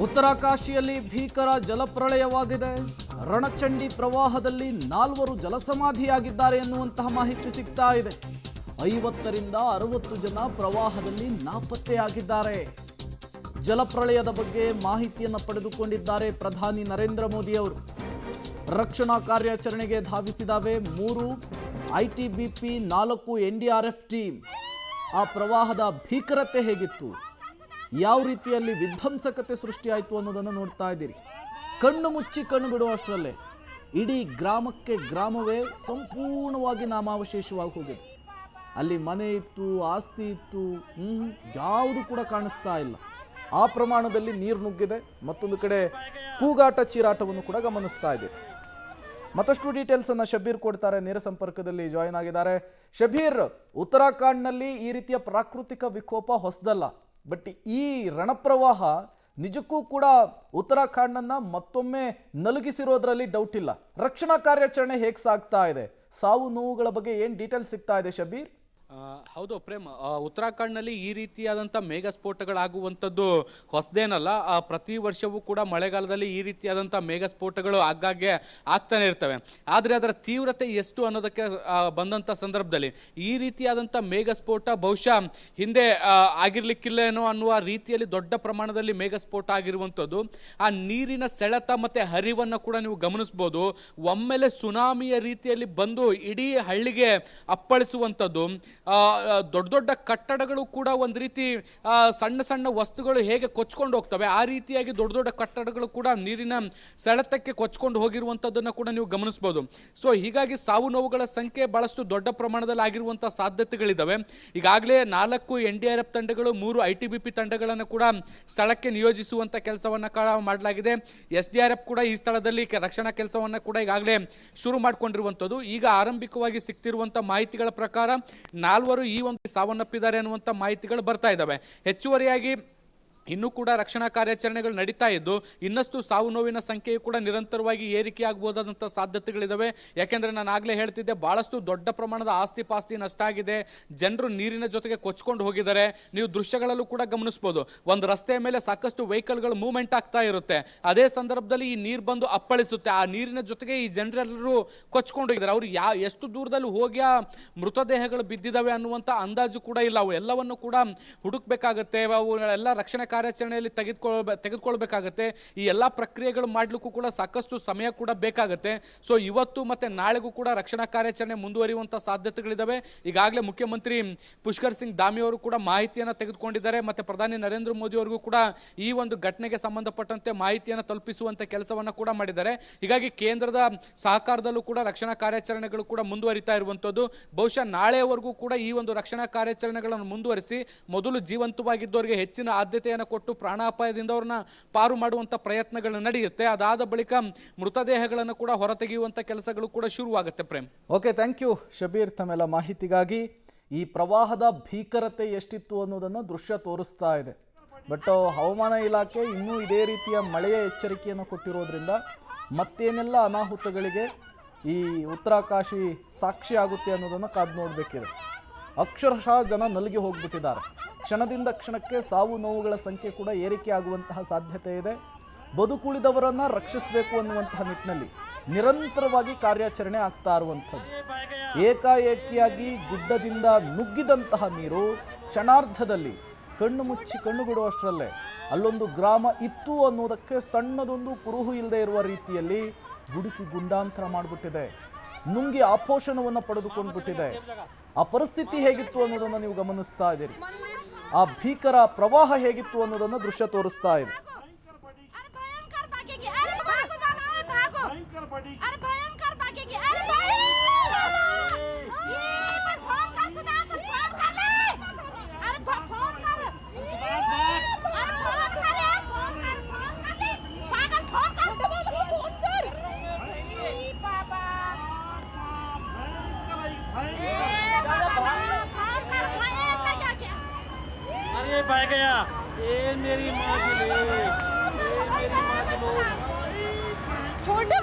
ಉತ್ತರಾಕಾಶಿಯಲ್ಲಿ ಭೀಕರ ಜಲಪ್ರಳಯವಾಗಿದೆ. ರಣಚಂಡಿ ಪ್ರವಾಹದಲ್ಲಿ 4 ಜಲಸಮಾಧಿಯಾಗಿದ್ದಾರೆ ಎನ್ನುವಂತಹ ಮಾಹಿತಿ ಸಿಗ್ತಾ ಇದೆ. 50ರಿಂದ 60 ಜನ ಪ್ರವಾಹದಲ್ಲಿ ನಾಪತ್ತೆಯಾಗಿದ್ದಾರೆ. ಜಲಪ್ರಳಯದ ಬಗ್ಗೆ ಮಾಹಿತಿಯನ್ನು ಪಡೆದುಕೊಂಡಿದ್ದಾರೆ ಪ್ರಧಾನಿ ನರೇಂದ್ರ ಮೋದಿ ಅವರು. ರಕ್ಷಣಾ ಕಾರ್ಯಾಚರಣೆಗೆ ಧಾವಿಸಿದಾವೆ 3 ITBP, 4 NDRF ಟೀಮ್. ಆ ಪ್ರವಾಹದ ಭೀಕರತೆ ಹೇಗಿತ್ತು, ಯಾವ ರೀತಿಯಲ್ಲಿ ವಿಧ್ವಂಸಕತೆ ಸೃಷ್ಟಿಯಾಯಿತು ಅನ್ನೋದನ್ನು ನೋಡ್ತಾ ಇದ್ದೀರಿ. ಕಣ್ಣು ಮುಚ್ಚಿ ಕಣ್ಣು ಬಿಡುವಷ್ಟರಲ್ಲೇ ಇಡೀ ಗ್ರಾಮವೇ ಸಂಪೂರ್ಣವಾಗಿ ನಾಮಾವಶೇಷವಾಗಿ ಹೋಗಿದೆ. ಅಲ್ಲಿ ಮನೆ ಇತ್ತು, ಆಸ್ತಿ ಇತ್ತು, ಯಾವುದು ಕೂಡ ಕಾಣಿಸ್ತಾ ಇಲ್ಲ. ಆ ಪ್ರಮಾಣದಲ್ಲಿ ನೀರು ನುಗ್ಗಿದೆ. ಮತ್ತೊಂದು ಕಡೆ ಕೂಗಾಟ ಚೀರಾಟವನ್ನು ಕೂಡ ಗಮನಿಸ್ತಾ ಇದೆ. ಮತ್ತಷ್ಟು ಡೀಟೇಲ್ಸ್ ಅನ್ನು ಶಬೀರ್ ಕೊಡ್ತಾರೆ, ನೇರ ಸಂಪರ್ಕದಲ್ಲಿ ಜಾಯಿನ್ ಆಗಿದ್ದಾರೆ. ಶಬೀರ್, ಉತ್ತರಾಖಂಡ್ನಲ್ಲಿ ಈ ರೀತಿಯ ಪ್ರಾಕೃತಿಕ ವಿಕೋಪ ಹೊಸದಲ್ಲ, ಬಟ್ ಈ ರಣಪ್ರವಾಹ ನಿಜಕ್ಕೂ ಕೂಡ ಉತ್ತರಾಖಂಡನ್ನ ಮತ್ತೊಮ್ಮೆ ನಲುಗಿಸಿರೋದ್ರಲ್ಲಿ ಡೌಟ್ ಇಲ್ಲ. ರಕ್ಷಣಾ ಕಾರ್ಯಾಚರಣೆ ಹೇಗೆ ಸಾಗ್ತಾ ಇದೆ, ಸಾವು ನೋವುಗಳ ಬಗ್ಗೆ ಏನು ಡೀಟೇಲ್ಸ್ ಸಿಗ್ತಾ ಇದೆ ಶಬೀರ್? ಹೌದು ಪ್ರೇಮ್, ಉತ್ತರಾಖಂಡ್ನಲ್ಲಿ ಈ ರೀತಿಯಾದಂಥ ಮೇಘಸ್ಫೋಟಗಳಾಗುವಂಥದ್ದು ಹೊಸದೇನಲ್ಲ. ಪ್ರತಿ ವರ್ಷವೂ ಕೂಡ ಮಳೆಗಾಲದಲ್ಲಿ ಈ ರೀತಿಯಾದಂಥ ಮೇಘಸ್ಫೋಟಗಳು ಆಗಾಗ್ಗೆ ಆಗ್ತಾನೆ ಇರ್ತವೆ. ಆದರೆ ಅದರ ತೀವ್ರತೆ ಎಷ್ಟು ಅನ್ನೋದಕ್ಕೆ ಬಂದಂಥ ಸಂದರ್ಭದಲ್ಲಿ ಈ ರೀತಿಯಾದಂಥ ಮೇಘಸ್ಫೋಟ ಬಹುಶಃ ಹಿಂದೆ ಆಗಿರ್ಲಿಕ್ಕಿಲ್ಲೇನೋ ಅನ್ನುವ ರೀತಿಯಲ್ಲಿ ದೊಡ್ಡ ಪ್ರಮಾಣದಲ್ಲಿ ಮೇಘಸ್ಫೋಟ ಆಗಿರುವಂಥದ್ದು. ಆ ನೀರಿನ ಸೆಳೆತ ಮತ್ತು ಹರಿವನ್ನು ಕೂಡ ನೀವು ಗಮನಿಸ್ಬೋದು. ಒಮ್ಮೆಲೆ ಸುನಾಮಿಯ ರೀತಿಯಲ್ಲಿ ಬಂದು ಇಡೀ ಹಳ್ಳಿಗೆ ಅಪ್ಪಳಿಸುವಂಥದ್ದು. ದೊಡ್ಡ ದೊಡ್ಡ ಕಟ್ಟಡಗಳು ಕೂಡ ಒಂದು ರೀತಿ ಸಣ್ಣ ಸಣ್ಣ ವಸ್ತುಗಳು ಹೇಗೆ ಕೊಚ್ಕೊಂಡು ಹೋಗ್ತವೆ ಆ ರೀತಿಯಾಗಿ ದೊಡ್ಡ ದೊಡ್ಡ ಕಟ್ಟಡಗಳು ಕೂಡ ನೀರಿನ ಸೆಳೆತಕ್ಕೆ ಕೊಚ್ಕೊಂಡು ಹೋಗಿರುವಂಥದ್ದನ್ನು ಕೂಡ ನೀವು ಗಮನಿಸಬಹುದು. ಸೊ ಹೀಗಾಗಿ ಸಾವು ನೋವುಗಳ ಸಂಖ್ಯೆ ಬಹಳಷ್ಟು ದೊಡ್ಡ ಪ್ರಮಾಣದಲ್ಲಿ ಆಗಿರುವಂತಹ ಸಾಧ್ಯತೆಗಳಿದ್ದಾವೆ. ಈಗಾಗಲೇ 4 NDRF ತಂಡಗಳು, 3 ITBP ತಂಡಗಳನ್ನು ಕೂಡ ಸ್ಥಳಕ್ಕೆ ನಿಯೋಜಿಸುವಂತ ಕೆಲಸವನ್ನ ಮಾಡಲಾಗಿದೆ. SDRF ಕೂಡ ಈ ಸ್ಥಳದಲ್ಲಿ ರಕ್ಷಣಾ ಕೆಲಸವನ್ನ ಕೂಡ ಈಗಾಗಲೇ ಶುರು ಮಾಡಿಕೊಂಡಿರುವಂಥದ್ದು. ಈಗ ಆರಂಭಿಕವಾಗಿ ಸಿಗ್ತಿರುವಂತಹ ಮಾಹಿತಿಗಳ ಪ್ರಕಾರ 4 ಈ ಒಂದು ಸಾವನ್ನಪ್ಪಿದ್ದಾರೆ ಅನ್ನುವಂಥ ಮಾಹಿತಿಗಳು ಬರ್ತಾ ಇದ್ದಾವೆ. ಹೆಚ್ಚುವರಿಯಾಗಿ ಇನ್ನೂ ಕೂಡ ರಕ್ಷಣಾ ಕಾರ್ಯಾಚರಣೆಗಳು ನಡೀತಾ ಇದ್ದು ಇನ್ನಷ್ಟು ಸಾವು ನೋವಿನ ಸಂಖ್ಯೆಯು ಕೂಡ ನಿರಂತರವಾಗಿ ಏರಿಕೆಯಾಗಬಹುದಾದಂಥ ಸಾಧ್ಯತೆಗಳಿದ್ದಾವೆ. ಯಾಕೆಂದರೆ ನಾನು ಆಗಲೇ ಹೇಳ್ತಿದ್ದೆ, ಬಹಳಷ್ಟು ದೊಡ್ಡ ಪ್ರಮಾಣದ ಆಸ್ತಿ ಪಾಸ್ತಿ ನಷ್ಟ ಆಗಿದೆ. ಜನರು ನೀರಿನ ಜೊತೆಗೆ ಕೊಚ್ಕೊಂಡು ಹೋಗಿದ್ದಾರೆ. ನೀವು ದೃಶ್ಯಗಳಲ್ಲೂ ಕೂಡ ಗಮನಿಸಬಹುದು, ಒಂದು ರಸ್ತೆಯ ಮೇಲೆ ಸಾಕಷ್ಟು ವೆಹಿಕಲ್ಗಳು ಮೂವ್ಮೆಂಟ್ ಆಗ್ತಾ ಇರುತ್ತೆ. ಅದೇ ಸಂದರ್ಭದಲ್ಲಿ ಈ ನೀರು ಬಂದು ಅಪ್ಪಳಿಸುತ್ತೆ. ಆ ನೀರಿನ ಜೊತೆಗೆ ಈ ಜನರೆಲ್ಲರೂ ಕೊಚ್ಕೊಂಡು ಹೋಗಿದ್ದಾರೆ. ಅವರು ಎಷ್ಟು ದೂರದಲ್ಲಿ ಹೋಗಿ ಆ ಮೃತದೇಹಗಳು ಬಿದ್ದಿದ್ದಾವೆ ಅನ್ನುವಂಥ ಅಂದಾಜು ಕೂಡ ಇಲ್ಲ. ಅವು ಎಲ್ಲವನ್ನು ಕೂಡ ಹುಡುಕ್ಬೇಕಾಗತ್ತೆ. ಅವು ಎಲ್ಲ ರಕ್ಷಣಾ ಕಾರ್ಯಾಚರಣೆಯಲ್ಲಿ ತೆಗೆದುಕೊಳ್ಬೇಕಾಗತ್ತೆ. ಈ ಎಲ್ಲ ಪ್ರಕ್ರಿಯೆಗಳು ಮಾಡಲಿಕ್ಕೂ ಕೂಡ ಸಾಕಷ್ಟು ಸಮಯ ಕೂಡ ಬೇಕಾಗುತ್ತೆ. ಸೊ ಇವತ್ತು ಮತ್ತೆ ನಾಳೆಗೂ ಕೂಡ ರಕ್ಷಣಾ ಕಾರ್ಯಾಚರಣೆ ಮುಂದುವರಿಯುವಂತ ಸಾಧ್ಯತೆಗಳಿದ್ದಾವೆ. ಈಗಾಗಲೇ ಮುಖ್ಯಮಂತ್ರಿ ಪುಷ್ಕರ್ ಸಿಂಗ್ ಧಾಮಿ ಅವರು ಕೂಡ ಮಾಹಿತಿಯನ್ನು ತೆಗೆದುಕೊಂಡಿದ್ದಾರೆ. ಮತ್ತೆ ಪ್ರಧಾನಿ ನರೇಂದ್ರ ಮೋದಿ ಅವರಿಗೂ ಕೂಡ ಈ ಒಂದು ಘಟನೆಗೆ ಸಂಬಂಧಪಟ್ಟಂತೆ ಮಾಹಿತಿಯನ್ನು ತಲುಪಿಸುವಂತ ಕೆಲಸವನ್ನ ಕೂಡ ಮಾಡಿದ್ದಾರೆ. ಹೀಗಾಗಿ ಕೇಂದ್ರದ ಸಹಕಾರದಲ್ಲೂ ಕೂಡ ರಕ್ಷಣಾ ಕಾರ್ಯಾಚರಣೆಗಳು ಕೂಡ ಮುಂದುವರಿತಾ ಇರುವಂತದ್ದು. ಬಹುಶಃ ನಾಳೆಯವರೆಗೂ ಕೂಡ ಈ ಒಂದು ರಕ್ಷಣಾ ಕಾರ್ಯಾಚರಣೆಗಳನ್ನು ಮುಂದುವರಿಸಿ ಮೊದಲು ಜೀವಂತವಾಗಿದ್ದವರಿಗೆ ಹೆಚ್ಚಿನ ಆದ್ಯತೆಯನ್ನು ಕೊಟ್ಟು ಪ್ರಾಣಾಪಾಯದಿಂದ ಅವ್ರನ್ನ ಪಾರು ಮಾಡುವಂತ ಪ್ರಯತ್ನಗಳು ನಡೆಯುತ್ತೆ. ಅದಾದ ಬಳಿಕ ಮೃತದೇಹಗಳನ್ನು ಕೂಡ ಹೊರತೆಗೆಯುವಂತ ಕೆಲಸಗಳು ಕೂಡ ಶುರುವಾಗುತ್ತೆ. Prem, okay, thank you Shabir ತಮ್ಮೆಲ್ಲ ಮಾಹಿತಿಗಾಗಿ. ಈ ಪ್ರವಾಹದ ಭೀಕರತೆ ಎಷ್ಟಿತ್ತು ಅನ್ನೋದನ್ನು ದೃಶ್ಯ ತೋರಿಸ್ತಾ ಇದೆ. ಬಟ್ ಹವಾಮಾನ ಇಲಾಖೆ ಇನ್ನೂ ಇದೇ ರೀತಿಯ ಮಳೆಯ ಎಚ್ಚರಿಕೆಯನ್ನು ಕೊಟ್ಟಿರೋದ್ರಿಂದ ಮತ್ತೇನೆಲ್ಲ ಅನಾಹುತಗಳಿಗೆ ಈ ಉತ್ತರಾಕಾಶಿ ಸಾಕ್ಷಿ ಆಗುತ್ತೆ ಅನ್ನೋದನ್ನು ಕಾದು ನೋಡಬೇಕಿದೆ. ಅಕ್ಷರಶಃ ಜನ ನಲುಗಿ ಹೋಗ್ಬಿಟ್ಟಿದ್ದಾರೆ. ಕ್ಷಣದಿಂದ ಕ್ಷಣಕ್ಕೆ ಸಾವು ನೋವುಗಳ ಸಂಖ್ಯೆ ಕೂಡ ಏರಿಕೆ ಆಗುವಂತಹ ಸಾಧ್ಯತೆ ಇದೆ. ಬದುಕುಳಿದವರನ್ನು ರಕ್ಷಿಸಬೇಕು ಅನ್ನುವಂತಹ ನಿಟ್ಟಿನಲ್ಲಿ ನಿರಂತರವಾಗಿ ಕಾರ್ಯಾಚರಣೆ ಆಗ್ತಾ ಇರುವಂಥದ್ದು. ಏಕಾಏಕಿಯಾಗಿ ಗುಡ್ಡದಿಂದ ನುಗ್ಗಿದಂತಹ ನೀರು ಕ್ಷಣಾರ್ಧದಲ್ಲಿ ಕಣ್ಣು ಮುಚ್ಚಿ ಕಣ್ಣು ಬಿಡುವಷ್ಟರಲ್ಲೇ ಅಲ್ಲೊಂದು ಗ್ರಾಮ ಇತ್ತು ಅನ್ನೋದಕ್ಕೆ ಸಣ್ಣದೊಂದು ಕುರುಹು ಇಲ್ಲದೆ ಇರುವ ರೀತಿಯಲ್ಲಿ ಗುಡಿಸಿ ಗುಂಡಾಂತರ ಮಾಡಿಬಿಟ್ಟಿದೆ. ನುಂಗಿ ಆಪೋಷಣವನ್ನು ಪಡೆದುಕೊಂಡು ಬಿಟ್ಟಿದೆ. ಆ ಪರಿಸ್ಥಿತಿ ಹೇಗಿತ್ತು ಅನ್ನೋದನ್ನು ನೀವು ಗಮನಿಸ್ತಾ ಇದ್ದೀರಿ. ಆ ಭೀಕರ ಪ್ರವಾಹ ಹೇಗಿತ್ತು ಅನ್ನೋದನ್ನು ದೃಶ್ಯ ತೋರಿಸ್ತಾ ಇದೆ. बह गया ये मेरी माँ जी ले, ये मेरी माँ जी लो। छोटे